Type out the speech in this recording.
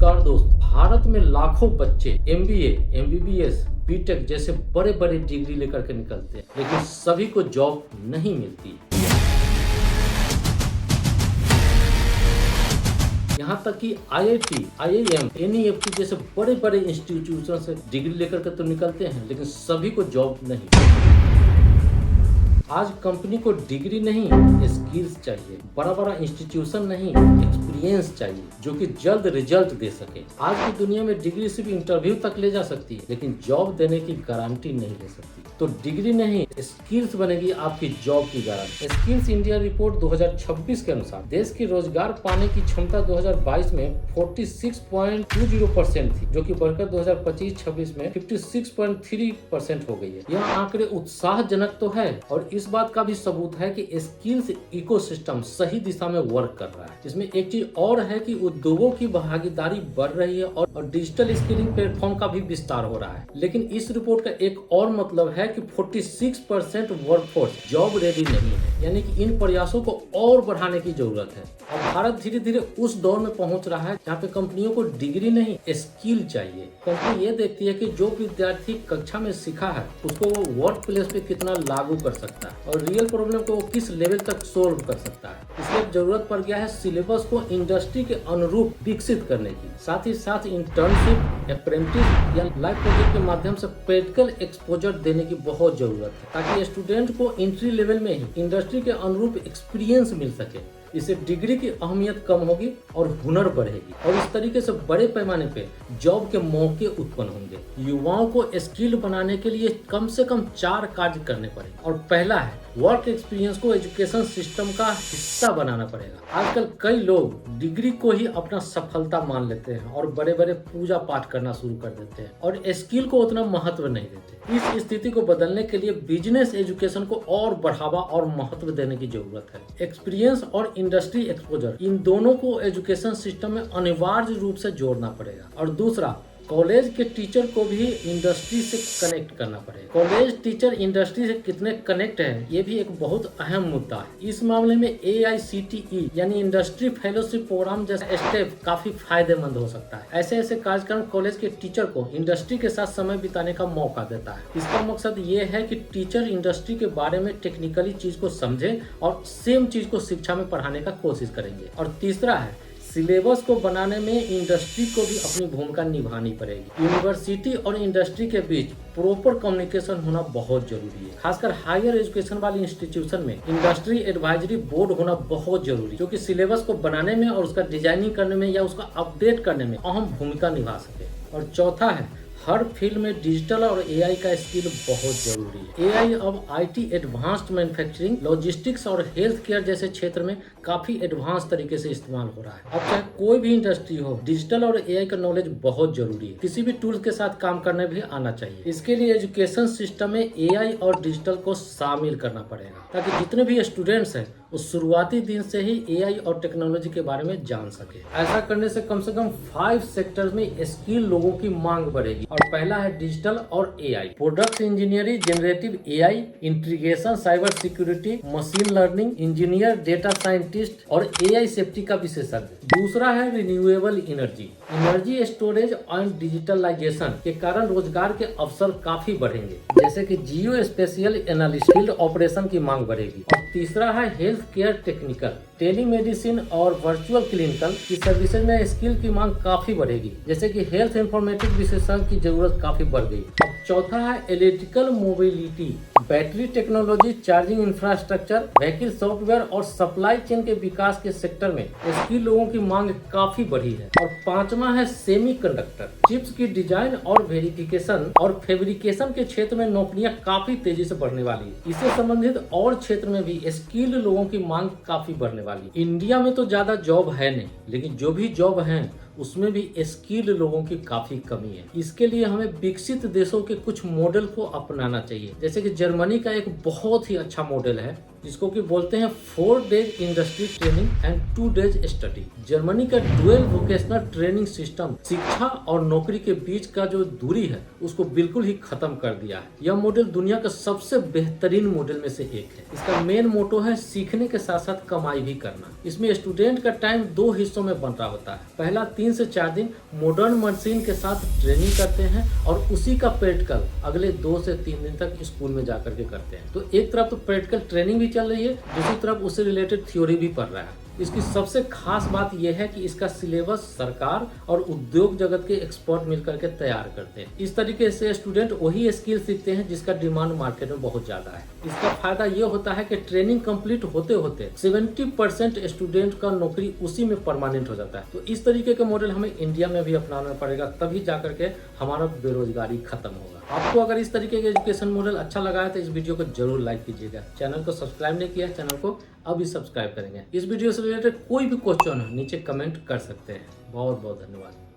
नमस्कार दोस्त। भारत में लाखों बच्चे एमबीए, एमबीबीएस, बीटेक जैसे बड़े बड़े डिग्री लेकर के निकलते हैं, लेकिन सभी को जॉब नहीं मिलती। यहाँ तक कि आईआईटी, आईआईएम, एनईएफटी जैसे बड़े बड़े इंस्टीट्यूशन से डिग्री लेकर के तो निकलते हैं, लेकिन सभी को जॉब नहीं। आज कंपनी को डिग्री नहीं, स्किल्स चाहिए। बड़ा बड़ा इंस्टीट्यूशन नहीं, एक्सपीरियंस चाहिए जो कि जल्द रिजल्ट दे सके। आज की दुनिया में डिग्री सिर्फ इंटरव्यू तक ले जा सकती है, लेकिन जॉब देने की गारंटी नहीं ले सकती। तो डिग्री नहीं, स्किल्स बनेगी आपकी जॉब की गारंटी। स्किल्स इंडिया रिपोर्ट 2026 के अनुसार देश की रोजगार पाने की क्षमता 2022 में 46.20% थी, जो कि बढ़कर 2025-26 में 56.3% हो गई है। यह आंकड़े उत्साहजनक तो है, और इस बात का भी सबूत है कि स्किल्स इकोसिस्टम सही दिशा में वर्क कर रहा है। इसमें एक चीज और है कि उद्योगों की भागीदारी बढ़ रही है और डिजिटल स्किलिंग प्लेटफॉर्म का भी विस्तार हो रहा है। लेकिन इस रिपोर्ट का एक और मतलब है कि 46% वर्कफोर्स जॉब रेडी नहीं है, यानी कि इन प्रयासों को और बढ़ाने की जरूरत है। और भारत धीरे धीरे उस दौर में पहुंच रहा है जहाँ पे कंपनियों को डिग्री नहीं, स्किल चाहिए। कंपनी ये देखती है कि जो विद्यार्थी कक्षा में सीखा है उसको वो वर्क प्लेस पे कितना लागू कर सकता है और रियल प्रॉब्लम को वो किस लेवल तक सोल्व कर सकता है। इसलिए जरूरत पड़ गया है सिलेबस को इंडस्ट्री के अनुरूप विकसित करने की। साथ ही साथ इंटर्नशिप, अप्रेंटिस या लाइफ प्रोजेक्ट के माध्यम से प्रैक्टिकल एक्सपोजर देने की बहुत जरूरत है, ताकि स्टूडेंट को एंट्री लेवल में ही इंडस्ट्री के अनुरूप एक्सपीरियंस मिल सके। इससे डिग्री की अहमियत कम होगी और हुनर बढ़ेगी, और इस तरीके से बड़े पैमाने पे जॉब के मौके उत्पन्न होंगे। युवाओं को स्किल बनाने के लिए कम से कम 4 कार्य करने पड़ेंगे। और पहला है, वर्क एक्सपीरियंस को एजुकेशन सिस्टम का हिस्सा बनाना पड़ेगा। आजकल कई लोग डिग्री को ही अपना सफलता मान लेते हैं और बड़े बड़े पूजा पाठ करना शुरू कर देते हैं और स्किल को उतना महत्व नहीं देते। इस स्थिति को बदलने के लिए बिजनेस एजुकेशन को और बढ़ावा और महत्व देने की जरूरत है। एक्सपीरियंस और इंडस्ट्री एक्सपोजर, इन दोनों को एजुकेशन सिस्टम में अनिवार्य रूप से जोड़ना पड़ेगा। और दूसरा, कॉलेज के टीचर को भी इंडस्ट्री से कनेक्ट करना पड़ेगा। कॉलेज टीचर इंडस्ट्री से कितने कनेक्ट है, ये भी एक बहुत अहम मुद्दा है। इस मामले में AICTE यानी इंडस्ट्री फेलोशिप प्रोग्राम जैसा स्टेप काफी फायदेमंद हो सकता है। ऐसे ऐसे कार्यक्रम कॉलेज के टीचर को इंडस्ट्री के साथ समय बिताने का मौका देता है। इसका मकसद ये है कि टीचर इंडस्ट्री के बारे में टेक्निकली चीज को समझे और सेम चीज को शिक्षा में पढ़ाने का कोशिश करेंगे। और तीसरा है, सिलेबस को बनाने में इंडस्ट्री को भी अपनी भूमिका निभानी पड़ेगी। यूनिवर्सिटी और इंडस्ट्री के बीच प्रॉपर कम्युनिकेशन होना बहुत जरूरी है। खासकर हायर एजुकेशन वाले इंस्टीट्यूशन में इंडस्ट्री एडवाइजरी बोर्ड होना बहुत जरूरी है, जो कि सिलेबस को बनाने में और उसका डिजाइनिंग करने में या उसका अपडेट करने में अहम भूमिका निभा सके। और चौथा है, हर फील्ड में डिजिटल और AI का स्किल बहुत जरूरी है। AI अब IT, एडवांस्ड मैन्युफैक्चरिंग, लॉजिस्टिक्स और हेल्थ केयर जैसे क्षेत्र में काफी एडवांस तरीके से इस्तेमाल हो रहा है। अब चाहे कोई भी इंडस्ट्री हो, डिजिटल और AI का नॉलेज बहुत जरूरी है। किसी भी टूल के साथ काम करने भी आना चाहिए। इसके लिए एजुकेशन सिस्टम में AI और डिजिटल को शामिल करना पड़ेगा, ताकि जितने भी स्टूडेंट्स हैं वो शुरुआती दिन से ही AI और टेक्नोलॉजी के बारे में जान सके। ऐसा करने से कम 5 सेक्टर्स में स्किल लोगों की मांग बढ़ेगी। और पहला है डिजिटल और AI, product engineering, generative AI, integration, cyber security, machine learning, engineer, data scientist और AI सेफ्टी का विशेषज्ञ। दूसरा है renewable energy storage and digitalisation के कारण रोजगार के अवसर काफी बढ़ेंगे, जैसे कि geo spatial analyst, field operation की मांग बढ़ेगी। और तीसरा है हेल्थ केयर टेक्निकल, टेलीमेडिसिन और वर्चुअल क्लिनिकल की सर्विसेज में स्किल की मांग काफी बढ़ेगी, जैसे कि हेल्थ इंफॉर्मेटिक्स विशेषज्ञ की जरूरत काफी बढ़ गई। अब चौथा है electrical mobility, battery technology, charging infrastructure, vehicle software और सप्लाई चेन के विकास के सेक्टर में स्किल लोगों की मांग काफी बढ़ी है। और पांचवा है सेमीकंडक्टर, चिप्स की डिजाइन और वेरिफिकेशन और फैब्रिकेशन के क्षेत्र में नौकरियां काफी तेजी से बढ़ने वाली है। इससे संबंधित और क्षेत्र में भी स्किल लोगों की मांग काफी बढ़ने वाली है। इंडिया में तो ज्यादा जॉब है नहीं, लेकिन जो भी जॉब है उसमें भी स्किल लोगों की काफी कमी है। इसके लिए हमें विकसित देशों के कुछ मॉडल को अपनाना चाहिए, जैसे कि जर्मनी का एक बहुत ही अच्छा मॉडल है जिसको कि बोलते हैं 4 days industry training and 2 days study. Germany का डुअल वोकेशनल ट्रेनिंग सिस्टम शिक्षा और नौकरी के बीच का जो दूरी है उसको बिल्कुल ही खत्म कर दिया है। यह मॉडल दुनिया का सबसे बेहतरीन मॉडल में से एक है। इसका मेन मोटो है सीखने के साथ साथ कमाई भी करना। इसमें स्टूडेंट का टाइम 2 हिस्सों में बंटा होता है। पहला 3 से 4 दिन मॉडर्न मशीन के साथ ट्रेनिंग करते हैं और उसी का प्रैक्टिकल अगले 2 से 3 दिन तक स्कूल में जाकर के करते हैं। तो एक तरफ तो प्रैक्टिकल ट्रेनिंग भी चल रही है, दूसरी तरफ उससे रिलेटेड थ्योरी भी पढ़ रहा है। इसकी सबसे खास बात यह है कि इसका सिलेबस सरकार और उद्योग जगत के एक्सपर्ट मिलकर के तैयार करते हैं। इस तरीके से स्टूडेंट वही स्किल सीखते हैं जिसका डिमांड मार्केट में बहुत ज्यादा है। इसका फायदा यह होता है कि ट्रेनिंग कंप्लीट होते होते 70% स्टूडेंट का नौकरी उसी में परमानेंट हो जाता है। तो इस तरीके का मॉडल हमें इंडिया में भी अपनाना पड़ेगा, तभी जाकर के हमारा बेरोजगारी खत्म होगा। आपको अगर इस तरीके का एजुकेशन मॉडल अच्छा लगा है तो इस वीडियो को जरूर लाइक कीजिएगा। चैनल को सब्सक्राइब नहीं किया है, चैनल को अभी सब्सक्राइब करेंगे। इस वीडियो से रिलेटेड कोई भी क्वेश्चन हो नीचे कमेंट कर सकते हैं। बहुत बहुत धन्यवाद।